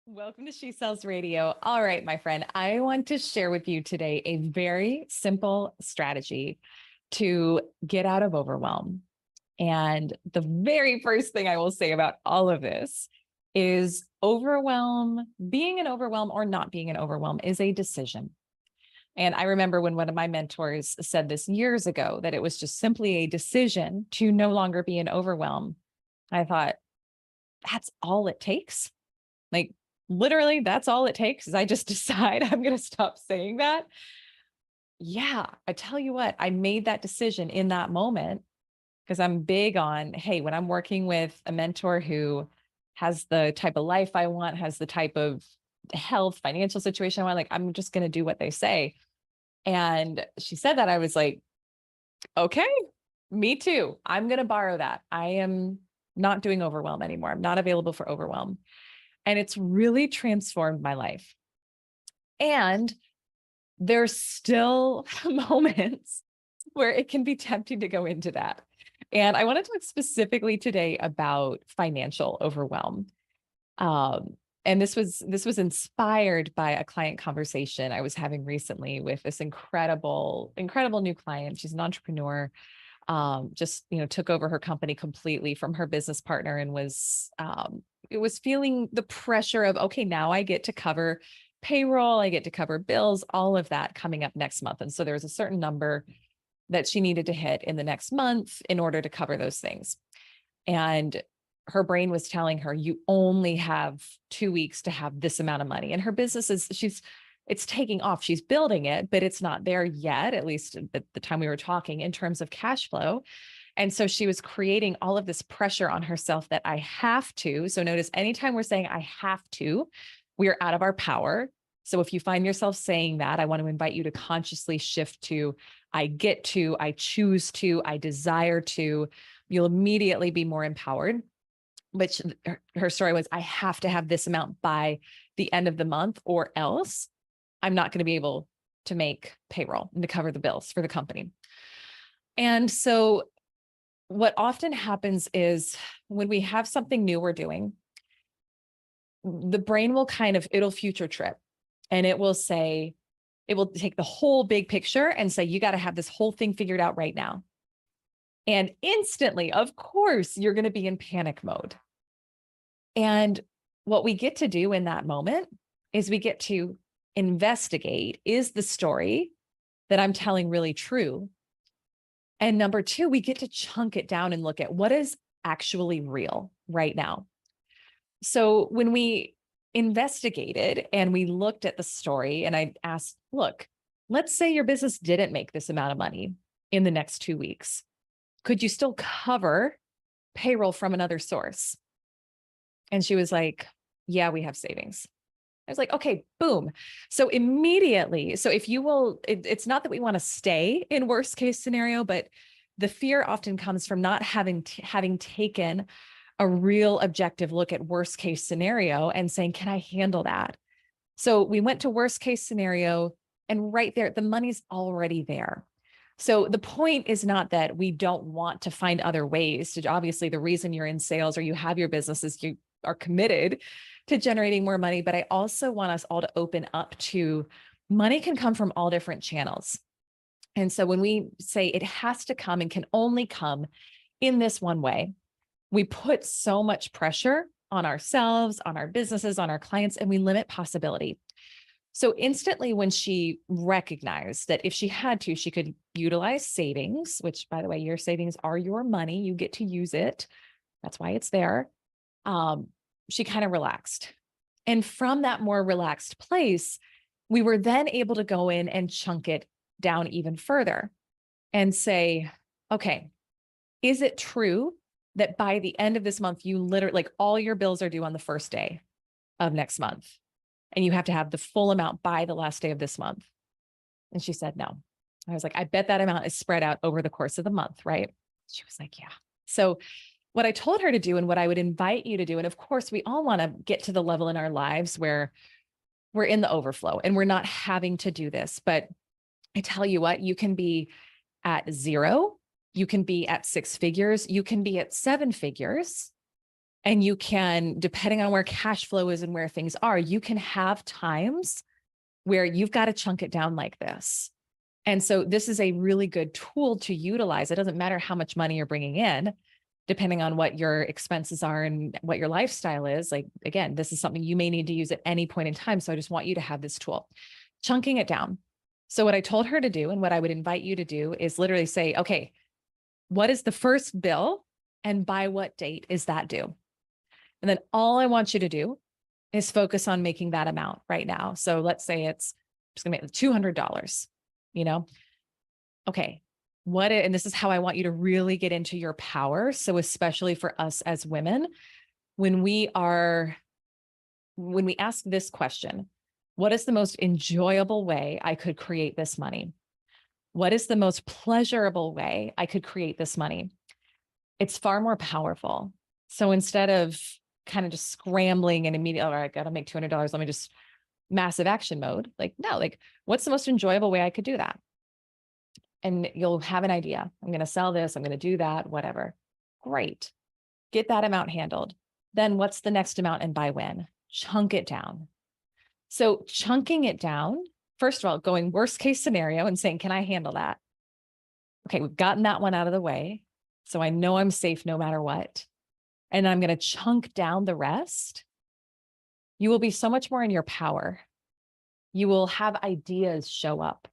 Welcome to She Sells Radio. All right, my friend, I want to share with you today a very simple strategy to get out of overwhelm. And the very first thing I will say about all of this is overwhelm, being an overwhelm or not being an overwhelm is a decision. And I remember when one of my mentors said this years ago, that it was just simply a decision to no longer be an overwhelm. I thought, that's all it takes. Like, literally, that's all it takes is I just decide I'm going to stop saying that. Yeah, I tell you what, I made that decision in that moment because I'm big on, hey, when I'm working with a mentor who has the type of life I want, has the type of health, financial situation I want, like, I'm just going to do what they say. And she said that, I was like, okay, me too. I'm going to borrow that. I am not doing overwhelm anymore. I'm not available for overwhelm. And it's really transformed my life. And there's still moments where it can be tempting to go into that. And I want to talk specifically today about financial overwhelm. And this was inspired by a client conversation I was having recently with this incredible new client. She's an entrepreneur. Just took over her company completely from her business partner and was it was feeling the pressure of, okay, now I get to cover payroll, I get to cover bills, all of that coming up next month. And so there was a certain number that she needed to hit in the next month in order to cover those things. And her brain was telling her, you only have 2 weeks to have this amount of money. And her business it's taking off. She's building it, but it's not there yet, at least at the time we were talking, in terms of cash flow. And so she was creating all of this pressure on herself that I have to. So notice anytime we're saying I have to, we are out of our power. So if you find yourself saying that, I want to invite you to consciously shift to I get to, I choose to, I desire to. You'll immediately be more empowered. Which her story was, I have to have this amount by the end of the month, or else I'm not going to be able to make payroll and to cover the bills for the company. And so what often happens is when we have something new we're doing, the brain will it'll future trip, and it will take the whole big picture and say, you got to have this whole thing figured out right now. And instantly, of course, you're going to be in panic mode. And what we get to do in that moment is we get to investigate, is the story that I'm telling really true? And number two, we get to chunk it down and look at what is actually real right now. So when we investigated and we looked at the story, and I asked, look, let's say your business didn't make this amount of money in the next 2 weeks. Could you still cover payroll from another source? And she was like, yeah, we have savings. I was like, okay, boom. So immediately, so if you will, it's not that we want to stay in worst case scenario, but the fear often comes from not having taken a real objective look at worst case scenario and saying, can I handle that? So we went to worst case scenario, and right there, the money's already there. So the point is not that we don't want to find other ways to, obviously the reason you're in sales or you have your business is you are committed to generating more money. But I also want us all to open up to money can come from all different channels. And so when we say it has to come and can only come in this one way, we put so much pressure on ourselves, on our businesses, on our clients, and we limit possibility. So instantly when she recognized that if she had to, she could utilize savings, which, by the way, your savings are your money. You get to use it. That's why it's there. She kind of relaxed. And from that more relaxed place, we were then able to go in and chunk it down even further and say, okay, is it true that by the end of this month, you literally, like, all your bills are due on the first day of next month, and you have to have the full amount by the last day of this month? And she said, no. I was like, I bet that amount is spread out over the course of the month, right? She was like, yeah. So what I told her to do, and what I would invite you to do, and of course, we all want to get to the level in our lives where we're in the overflow and we're not having to do this. But I tell you what, you can be at 0, you can be at 6 figures, you can be at 7 figures, And you can, depending on where cash flow is and where things are, you can have times where you've got to chunk it down like this. And so this is a really good tool to utilize. It doesn't matter how much money you're bringing in, depending on what your expenses are and what your lifestyle is. Like, again, this is something you may need to use at any point in time. So I just want you to have this tool, chunking it down. So what I told her to do and what I would invite you to do is literally say, okay, what is the first bill and by what date is that due? And then all I want you to do is focus on making that amount right now. So let's say it's just gonna make $200, you know? Okay, and this is how I want you to really get into your power. So especially for us as women, when we ask this question, what is the most enjoyable way I could create this money? What is the most pleasurable way I could create this money? It's far more powerful. So instead of kind of just scrambling and immediately, all right, I got to make $200. Let me just massive action mode. Like, no, like what's the most enjoyable way I could do that? And you'll have an idea. I'm going to sell this. I'm going to do that, whatever. Great. Get that amount handled. Then what's the next amount and by when? Chunk it down. So chunking it down, first of all, going worst case scenario and saying, can I handle that? Okay, we've gotten that one out of the way. So I know I'm safe no matter what. And I'm going to chunk down the rest. You will be so much more in your power. You will have ideas show up.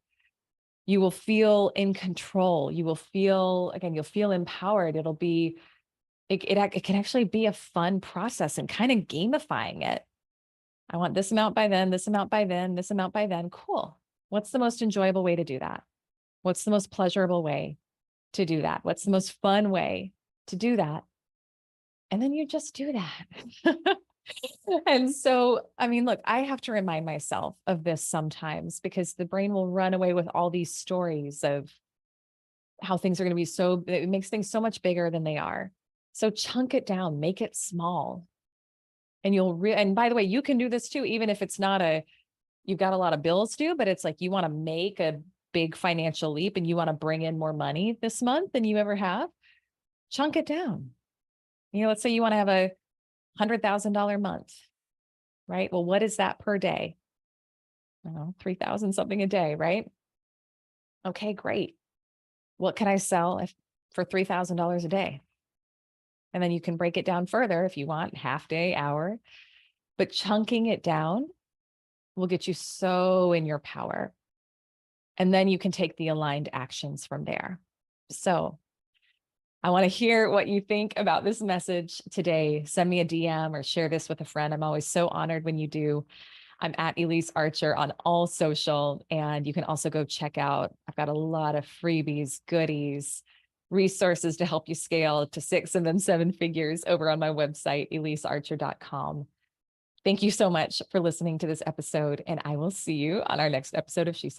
You will feel in control. You will feel, again, you'll feel empowered. It can actually be a fun process and kind of gamifying it. I want this amount by then, this amount by then, this amount by then. Cool. What's the most enjoyable way to do that? What's the most pleasurable way to do that? What's the most fun way to do that? And then you just do that. And so, I mean, look, I have to remind myself of this sometimes because the brain will run away with all these stories of how things are going to be it makes things so much bigger than they are. So chunk it down, make it small. And and by the way, you can do this too, even if it's not you've got a lot of bills due, but it's like you want to make a big financial leap and you want to bring in more money this month than you ever have. Chunk it down. Let's say you want to have a $100,000 month, right? Well, what is that per day? I don't know, 3,000 something a day, right? Okay, great. What can I sell for $3,000 a day? And then you can break it down further if you want, half day, hour, but chunking it down will get you so in your power. And then you can take the aligned actions from there. So I want to hear what you think about this message today. Send me a DM or share this with a friend. I'm always so honored when you do. I'm at Elyse Archer on all social. And you can also go check out, I've got a lot of freebies, goodies, resources to help you scale to 6 and then 7 figures over on my website, ElyseArcher.com. Thank you so much for listening to this episode. And I will see you on our next episode of She Said.